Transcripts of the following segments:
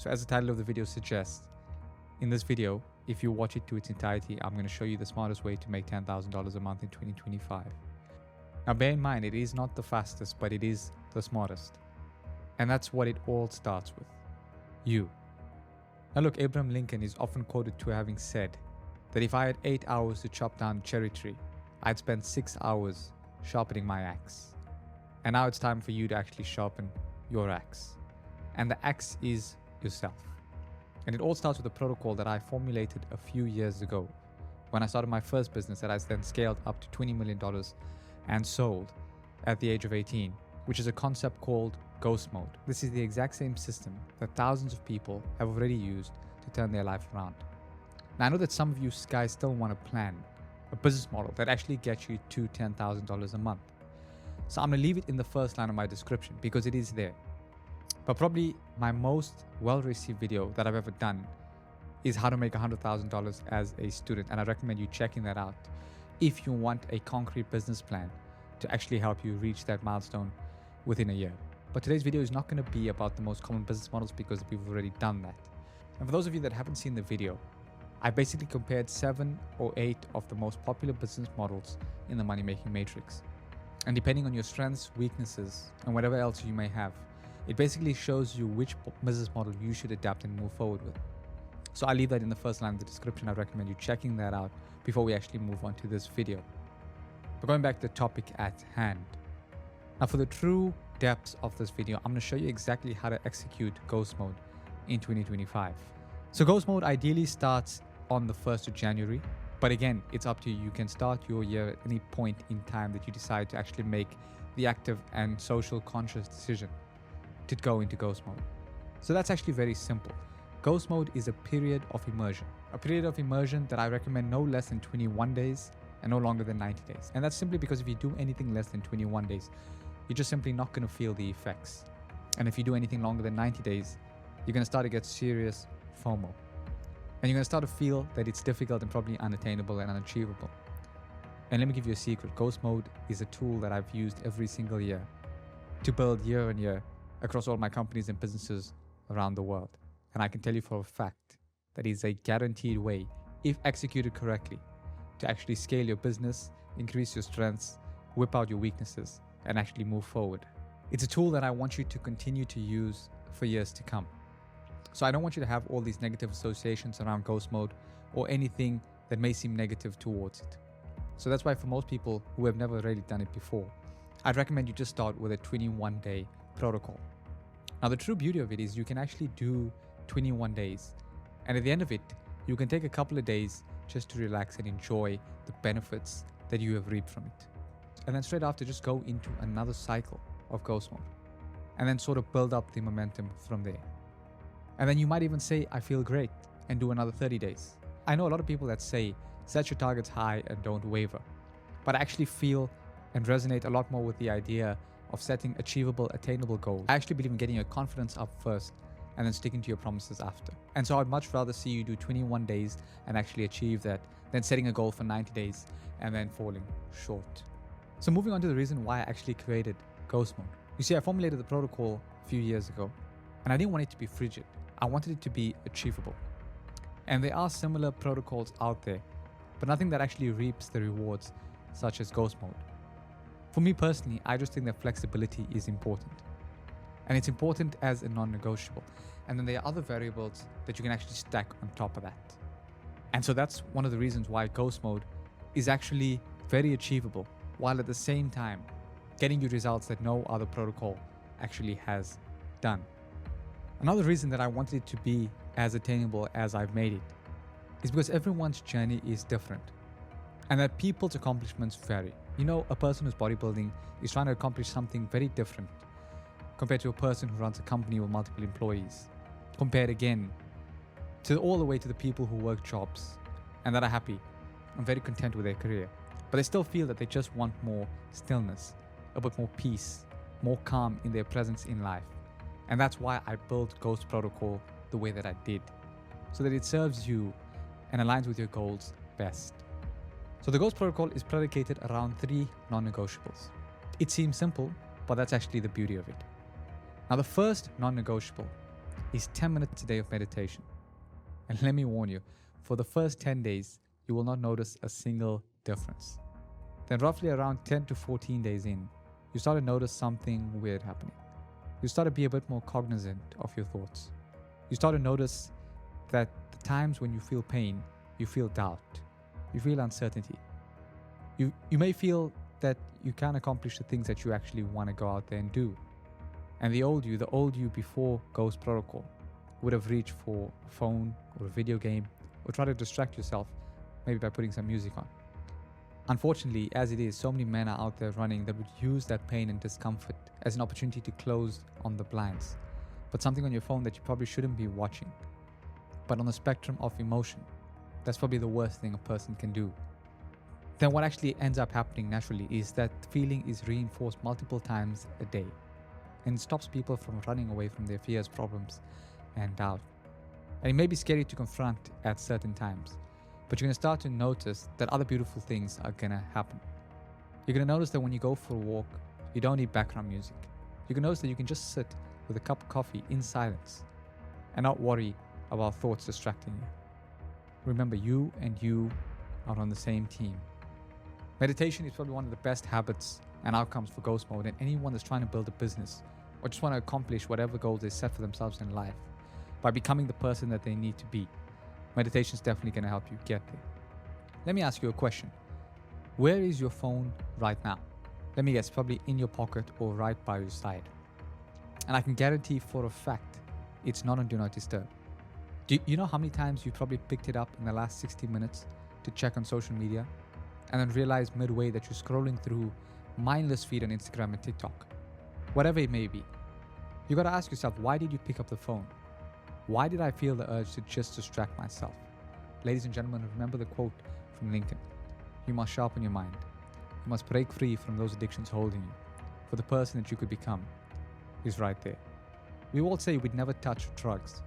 So as the title of the video suggests, in this video, if you watch it to its entirety, I'm going to show you the smartest way to make $10,000 a month in 2025. Now bear in mind, it is not the fastest, but it is the smartest. And that's what it all starts with. You. Now look, Abraham Lincoln is often quoted to having said that if I had 8 hours to chop down a cherry tree, I'd spend 6 hours sharpening my axe. And now it's time for you to actually sharpen your axe. And the axe is yourself. And it all starts with a protocol that I formulated a few years ago when I started my first business that I then scaled up to $20 million and sold at the age of 18, which is a concept called ghost mode. This is the exact same system that thousands of people have already used to turn their life around. Now I know that some of you guys still want to plan a business model that actually gets you to $10,000 a month. So I'm going to leave it in the first line of my description because it is there. But probably my most well-received video that I've ever done is how to make $100,000 as a student. And I recommend you checking that out if you want a concrete business plan to actually help you reach that milestone within a year. But today's video is not going to be about the most common business models because we've already done that. And for those of you that haven't seen the video, I basically compared 7 or 8 of the most popular business models in the money-making matrix. And depending on your strengths, weaknesses, and whatever else you may have, it basically shows you which business model you should adapt and move forward with. So I'll leave that in the first line of the description. I recommend you checking that out before we actually move on to this video. But going back to the topic at hand. Now for the true depths of this video, I'm going to show you exactly how to execute ghost mode in 2025. So ghost mode ideally starts on the 1st of January. But again, it's up to you. You can start your year at any point in time that you decide to actually make the active and social conscious decision to go into ghost mode. So that's actually very simple. Ghost mode is a period of immersion. A period of immersion that I recommend no less than 21 days and no longer than 90 days. And that's simply because if you do anything less than 21 days, you're just simply not going to feel the effects. And if you do anything longer than 90 days, you're going to start to get serious FOMO. And you're going to start to feel that it's difficult and probably unattainable and unachievable. And let me give you a secret. Ghost mode is a tool that I've used every single year to build year on year across all my companies and businesses around the world. And I can tell you for a fact that is a guaranteed way, if executed correctly, to actually scale your business, increase your strengths, whip out your weaknesses, and actually move forward. It's a tool that I want you to continue to use for years to come. So I don't want you to have all these negative associations around ghost mode or anything that may seem negative towards it. So that's why for most people who have never really done it before, I'd recommend you just start with a 21-day protocol. Now the true beauty of it is you can actually do 21 days, and at the end of it, you can take a couple of days just to relax and enjoy the benefits that you have reaped from it. And then straight after, just go into another cycle of ghost mode and then sort of build up the momentum from there. And then you might even say, I feel great, and do another 30 days. I know a lot of people that say, set your targets high and don't waver. But I actually feel and resonate a lot more with the idea of setting achievable, attainable goals. I actually believe in getting your confidence up first and then sticking to your promises after. And so I'd much rather see you do 21 days and actually achieve that than setting a goal for 90 days and then falling short. So moving on to the reason why I actually created ghost mode. You see, I formulated the protocol a few years ago, and I didn't want it to be frigid. I wanted it to be achievable. And there are similar protocols out there, but nothing that actually reaps the rewards such as ghost mode. For me personally, I just think that flexibility is important. And it's important as a non-negotiable. And then there are other variables that you can actually stack on top of that. And so that's one of the reasons why ghost mode is actually very achievable, while at the same time getting you results that no other protocol actually has done. Another reason that I wanted it to be as attainable as I've made it is because everyone's journey is different, and that people's accomplishments vary. You know, a person who's bodybuilding is trying to accomplish something very different compared to a person who runs a company with multiple employees. Compared again to all the way to the people who work jobs and that are happy and very content with their career, but they still feel that they just want more stillness, a bit more peace, more calm in their presence in life. And that's why I built Ghost Protocol the way that I did, so that it serves you and aligns with your goals best. So the Ghost Protocol is predicated around 3 non-negotiables. It seems simple, but that's actually the beauty of it. Now the first non-negotiable is 10 minutes a day of meditation. And let me warn you, for the first 10 days, you will not notice a single difference. Then roughly around 10 to 14 days in, you start to notice something weird happening. You start to be a bit more cognizant of your thoughts. You start to notice that the times when you feel pain, you feel doubt, you feel uncertainty. You may feel that you can't accomplish the things that you actually want to go out there and do. And the old you before Ghost Protocol would have reached for a phone or a video game or try to distract yourself, maybe by putting some music on. Unfortunately, as it is, so many men are out there running that would use that pain and discomfort as an opportunity to close on the blinds. Put something on your phone that you probably shouldn't be watching. But on the spectrum of emotion, that's probably the worst thing a person can do. Then what actually ends up happening naturally is that the feeling is reinforced multiple times a day. And it stops people from running away from their fears, problems, and doubt. And it may be scary to confront at certain times, but you're going to start to notice that other beautiful things are going to happen. You're going to notice that when you go for a walk, you don't need background music. You can notice that you can just sit with a cup of coffee in silence and not worry about thoughts distracting you. Remember, you and you are on the same team. Meditation is probably one of the best habits and outcomes for ghost mode, and anyone that's trying to build a business or just want to accomplish whatever goals they set for themselves in life by becoming the person that they need to be. Meditation is definitely going to help you get there. Let me ask you a question. Where is your phone right now? Let me guess, probably in your pocket or right by your side. And I can guarantee for a fact it's not on Do Not Disturb. Do you know how many times you probably picked it up in the last 60 minutes to check on social media and then realize midway that you're scrolling through mindless feed on Instagram and TikTok? Whatever it may be. You got to ask yourself, why did you pick up the phone? Why did I feel the urge to just distract myself? Ladies and gentlemen, remember the quote from Lincoln. You must sharpen your mind. You must break free from those addictions holding you. For the person that you could become is right there. We all say we'd never touch drugs,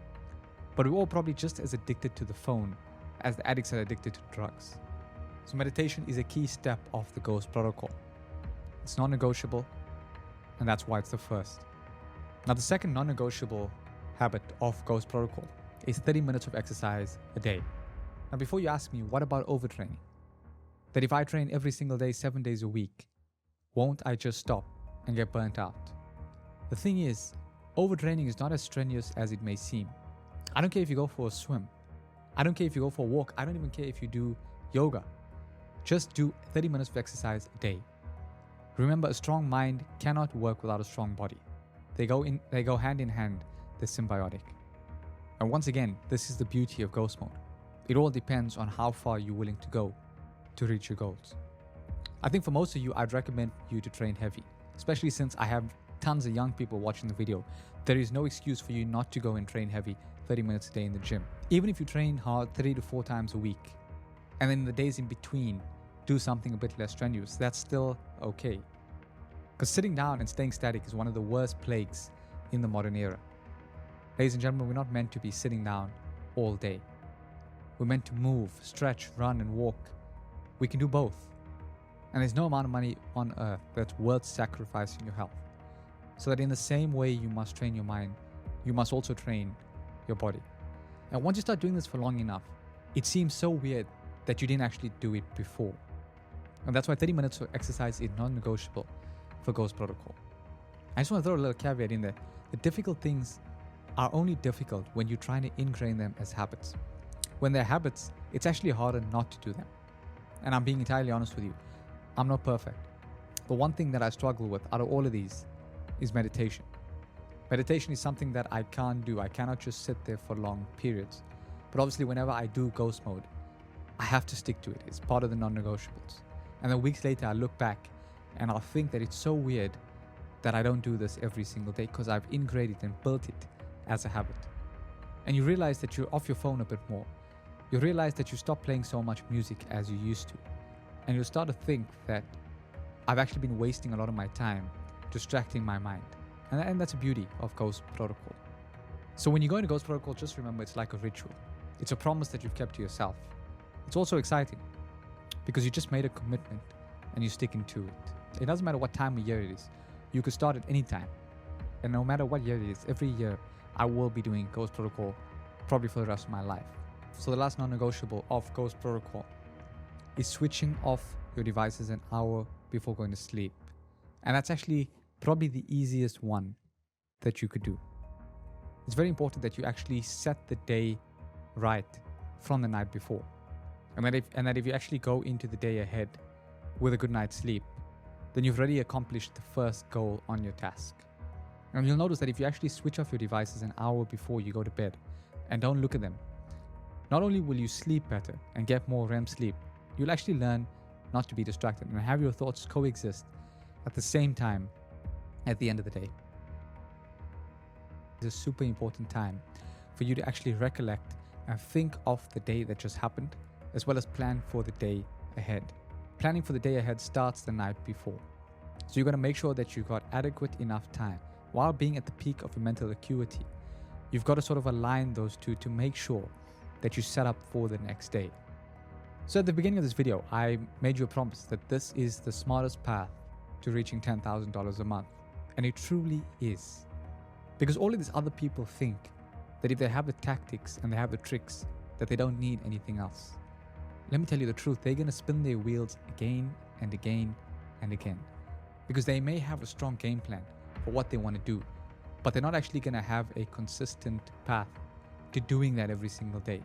but we're all probably just as addicted to the phone as the addicts are addicted to drugs. So meditation is a key step of the Ghost Protocol. It's non-negotiable, and that's why it's the first. Now, the second non-negotiable habit of Ghost Protocol is 30 minutes of exercise a day. Now, before you ask me, what about overtraining? That if I train every single day, 7 days a week, won't I just stop and get burnt out? The thing is, overtraining is not as strenuous as it may seem. I don't care if you go for a swim. I don't care if you go for a walk. I don't even care if you do yoga. Just do 30 minutes of exercise a day. Remember, a strong mind cannot work without a strong body. They go hand in hand. They're symbiotic. And once again, this is the beauty of ghost mode. It all depends on how far you're willing to go to reach your goals. I think for most of you, I'd recommend you to train heavy, especially since I have tons of young people watching the video. There is no excuse for you not to go and train heavy 30 minutes a day in the gym. Even if you train hard 3 to 4 times a week, and then in the days in between, do something a bit less strenuous, that's still okay. Because sitting down and staying static is one of the worst plagues in the modern era. Ladies and gentlemen, we're not meant to be sitting down all day. We're meant to move, stretch, run, and walk. We can do both. And there's no amount of money on earth that's worth sacrificing your health. So that in the same way you must train your mind, you must also train your body. And once you start doing this for long enough, it seems so weird that you didn't actually do it before. And that's why 30 minutes of exercise is non-negotiable for Ghost Protocol. I just want to throw a little caveat in there. The difficult things are only difficult when you're trying to ingrain them as habits. When they're habits, it's actually harder not to do them. And I'm being entirely honest with you. I'm not perfect. The one thing that I struggle with out of all of these is meditation. Meditation is something that I can't do. I cannot just sit there for long periods. But obviously, whenever I do ghost mode, I have to stick to it. It's part of the non-negotiables. And then weeks later, I look back and I'll think that it's so weird that I don't do this every single day because I've ingrained it and built it as a habit. And you realize that you're off your phone a bit more. You realize that you stop playing so much music as you used to. And you'll start to think that I've actually been wasting a lot of my time distracting my mind. And that's the beauty of Ghost Protocol. So when you go into Ghost Protocol, just remember it's like a ritual. It's a promise that you've kept to yourself. It's also exciting because you just made a commitment and you're sticking to it. It doesn't matter what time of year it is. You could start at any time. And no matter what year it is, every year I will be doing Ghost Protocol probably for the rest of my life. So the last non-negotiable of Ghost Protocol is switching off your devices an hour before going to sleep. And that's actually probably the easiest one that you could do. It's very important that you actually set the day right from the night before. And that if you actually go into the day ahead with a good night's sleep, then you've already accomplished the first goal on your task. And you'll notice that if you actually switch off your devices an hour before you go to bed and don't look at them, not only will you sleep better and get more REM sleep, you'll actually learn not to be distracted and have your thoughts coexist at the same time at the end of the day. It's a super important time for you to actually recollect and think of the day that just happened, as well as plan for the day ahead. Planning for the day ahead starts the night before. So you've got to make sure that you've got adequate enough time while being at the peak of your mental acuity. You've got to sort of align those two to make sure that you set up for the next day. So at the beginning of this video, I made you a promise that this is the smartest path to reaching $10,000 a month. And it truly is. Because all of these other people think that if they have the tactics and they have the tricks, that they don't need anything else. Let me tell you the truth, they're going to spin their wheels again and again and again. Because they may have a strong game plan for what they want to do, but they're not actually going to have a consistent path to doing that every single day.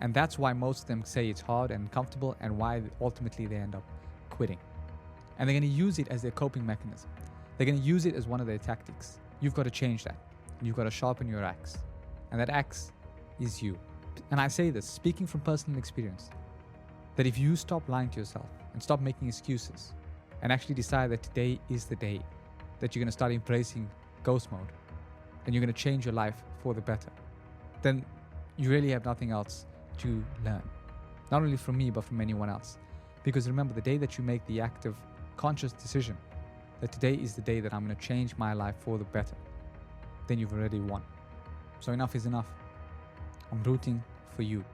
And that's why most of them say it's hard and uncomfortable, and why ultimately they end up quitting. And they're going to use it as their coping mechanism. They're going to use it as one of their tactics. You've got to change that. You've got to sharpen your axe. And that axe is you. And I say this, speaking from personal experience, that if you stop lying to yourself and stop making excuses and actually decide that today is the day that you're going to start embracing ghost mode and you're going to change your life for the better, then you really have nothing else to learn. Not only from me, but from anyone else. Because remember, the day that you make the active, conscious decision that today is the day that I'm going to change my life for the better, then you've already won. So enough is enough. I'm rooting for you.